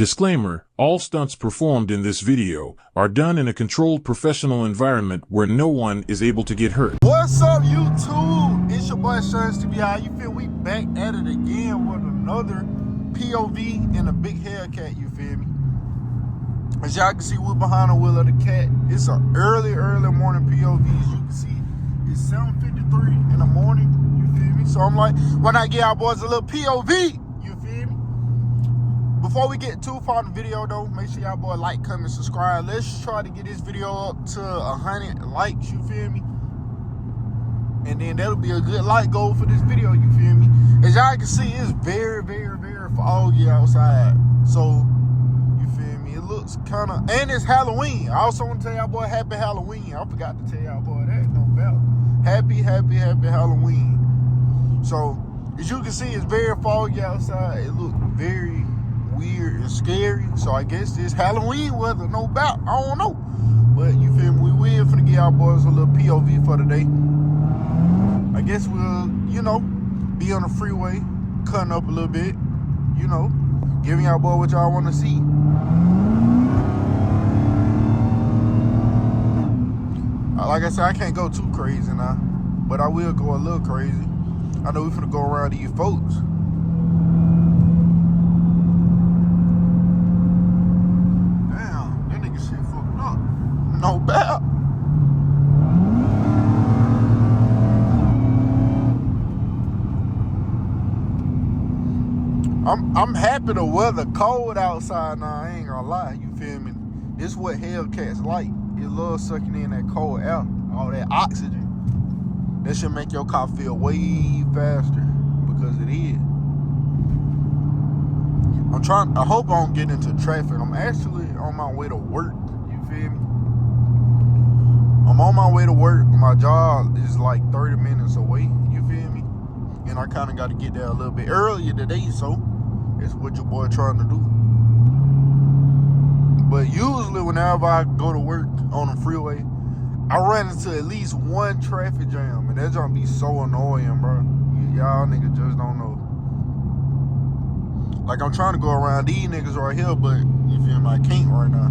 Disclaimer, all stunts performed in this video are done in a controlled professional environment where no one is able to get hurt. What's up, YouTube? It's your boy Shines to be how you feel. We back at it again with another POV in a big Hellcat, you feel me? As y'all can see, we're behind the wheel of the cat. It's an early morning POV. As you can see, it's 7:53 in the morning, you feel me? So I'm like, why not give our boys a little POV? You feel me? Before we get too far in the video though, make sure y'all boy like, comment, subscribe. Let's try to get this video up to 100 likes, you feel me? And then that'll be a good like goal for this video, you feel me? As y'all can see, it's very foggy outside. So, you feel me? It looks kind of, and it's Halloween. I also want to tell y'all boy, happy Halloween. I forgot to tell y'all boy that, no doubt. Happy Halloween. So, as you can see, it's very foggy outside. It looks very weird and scary. So I guess it's Halloween weather, no doubt. I don't know. But you feel me? We will finna give y'all boys a little POV for today. I guess we'll, you know, be on the freeway, cutting up a little bit, you know, giving y'all boy what y'all want to see. Like I said, I can't go too crazy now, but I will go a little crazy. I know we finna go around these folks. Damn, that nigga shit fucked up. No doubt. I'm happy the weather cold outside now, I ain't gonna lie, you feel me? This is what Hellcats like. It loves sucking in that cold air, all that oxygen. That should make your car feel way faster, because it is. I hope I don't get into traffic. I'm actually on my way to work, you feel me? I'm on my way to work. My job is like 30 minutes away, you feel me? And I kind of got to get there a little bit earlier today, so it's what your boy trying to do. But usually whenever I go to work on the freeway, I run into at least one traffic jam, and that's gonna be so annoying, bro. Y'all niggas just don't know. Like, I'm trying to go around these niggas right here, but you feel me, I can't right now.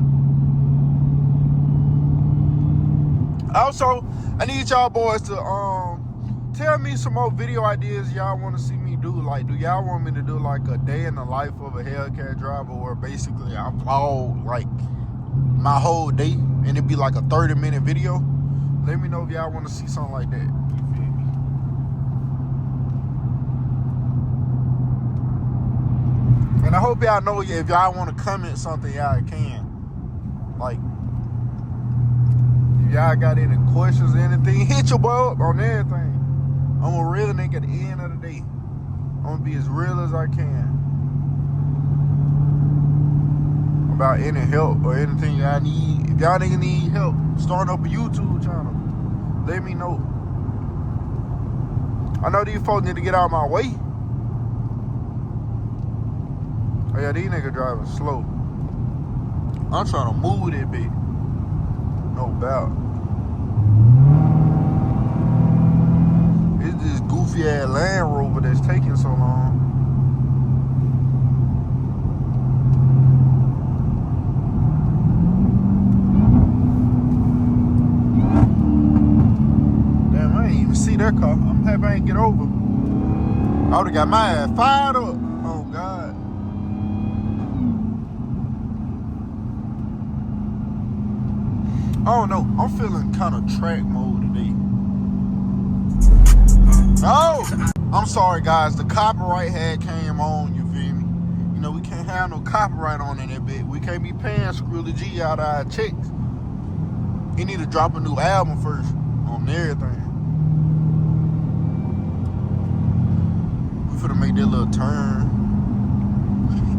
Also, I need y'all boys to tell me some more video ideas y'all want to see me do. Like, do y'all want me to do like a day in the life of a Hellcat driver, where basically I vlog like my whole day and it'd be like a 30-minute video? Let me know if y'all want to see something like that. You feel me? And I hope y'all know, if y'all want to comment something, y'all can. Like, if y'all got any questions or anything, hit your boy up on everything. I'm a real nigga at the end of the day. I'm gonna be as real as I can about any help or anything y'all need. If y'all niggas need help starting up a YouTube channel, let me know. I know these folks need to get out of my way. Oh yeah, these niggas driving slow. I'm trying to move that bitch. No doubt. It's this goofy ass Land Rover that's taking so long. Damn, I ain't even see that car. I'm happy I ain't get over. I would've got my ass fired up. Oh God. I don't know. I'm feeling kind of track mode today. No! I'm sorry, guys. The copyright had came on, you feel me? You know, we can't have no copyright on in that bit. We can't be paying Skrilla G out of our checks. He need to drop a new album first on everything. We finna make that little turn.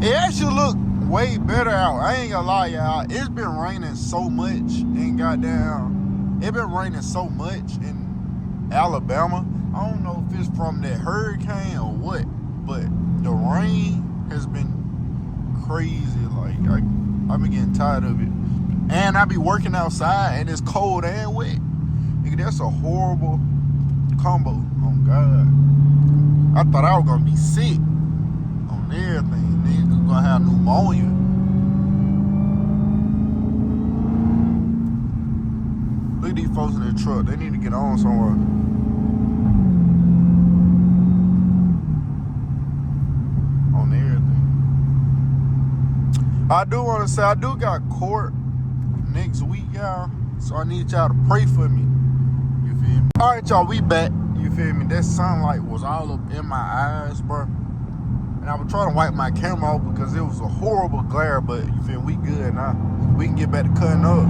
It actually look way better out. I ain't gonna lie, y'all. It's been raining so much in goddamn. It been raining so much in Alabama. I don't know if it's from that hurricane or what, but the rain has been crazy. Like, I've been getting tired of it. And I be working outside and it's cold and wet. Nigga, that's a horrible combo. Oh God. I thought I was gonna be sick on everything. Nigga gonna have pneumonia. folks in the truck. They need to get on somewhere. On everything. I do want to say, I do got court next week, y'all. So I need y'all to pray for me. You feel me? All right, y'all, we back. You feel me? That sunlight was all up in my eyes, bro. And I was trying to wipe my camera off because it was a horrible glare, but you feel me? We good now. We can get back to cutting up.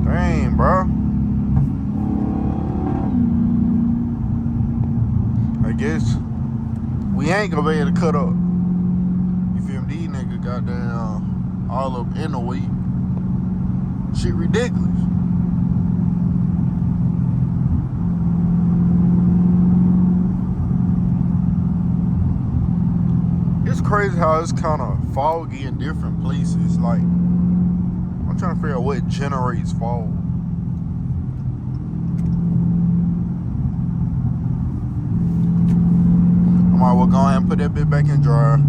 Dang, bro. I guess we ain't gonna be able to cut up. You feel me? These niggas goddamn all up in the way. Shit ridiculous. It's crazy how it's kind of foggy in different places. Like, I'm trying to figure out what generates fog. I might well go ahead and put that bit back in dry.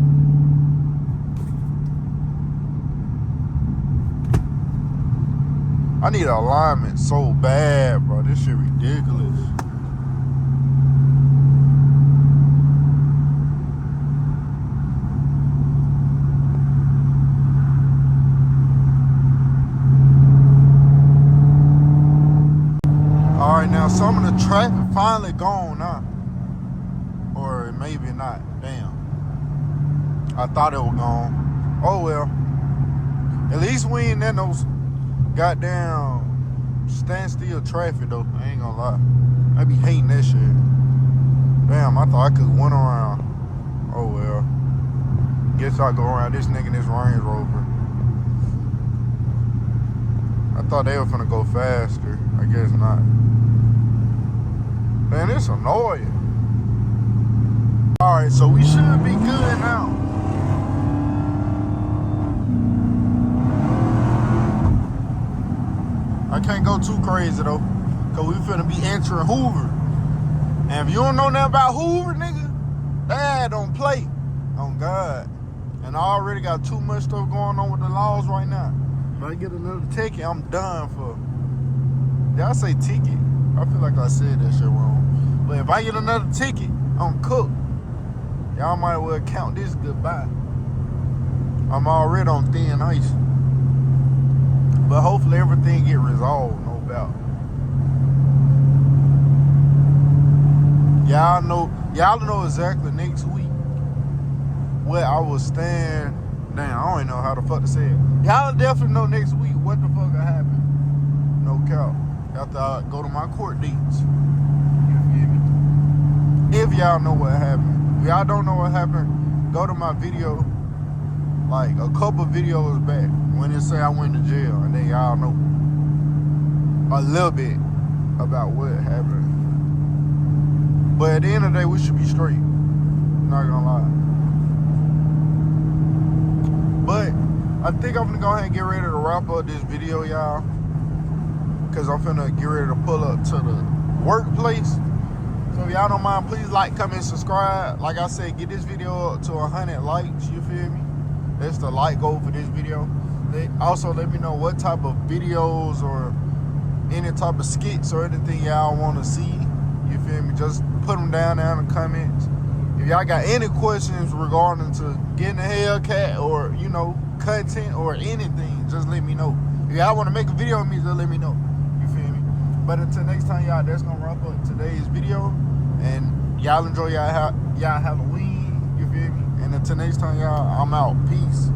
I need alignment so bad, bro. This shit ridiculous. Alright, now some of the traffic finally gone now. Or maybe not. Damn. I thought it was gone. Oh well. At least we ain't in those goddamn standstill traffic though. I ain't gonna lie. I be hating that shit. Damn, I thought I could went around. Oh well. Guess I'll go around this nigga in this Range Rover. I thought they were finna go faster. I guess not. Man, it's annoying. Alright, so we should be good now. I can't go too crazy though, cause we finna be entering Hoover. And if you don't know nothing about Hoover, nigga, that don't play. On God. And I already got too much stuff going on with the laws right now. If I get another ticket, I'm done for. Did I say ticket? I feel like I said that shit wrong. But if I get another ticket, I'm cooked. Y'all might well count this goodbye. I'm already on thin ice. But hopefully everything get resolved, no doubt. Y'all know exactly next week where I will stand. Damn, I don't even know how the fuck to say it. Y'all definitely know next week what the fuck will happen. No cap. After I go to my court dates. You feel me? If y'all know what happened. If y'all don't know what happened, go to my video, like a couple videos back, when it say I went to jail, and then y'all know a little bit about what happened. But at the end of the day, we should be straight. Not gonna lie. But I think I'm gonna go ahead and get ready to wrap up this video, y'all. Cause I'm finna get ready to pull up to the workplace. So if y'all don't mind, please like, comment, subscribe. Like I said, get this video up to 100 likes, you feel me? That's the like goal for this video. Also, let me know what type of videos or any type of skits or anything y'all want to see. You feel me? Just put them down there in the comments. If y'all got any questions regarding to getting a Hellcat or, you know, content or anything, just let me know. If y'all want to make a video with me, just let me know. You feel me? But until next time, y'all, that's going to wrap up today's video. And y'all enjoy y'all Halloween. You feel me? And until next time, y'all, I'm out. Peace.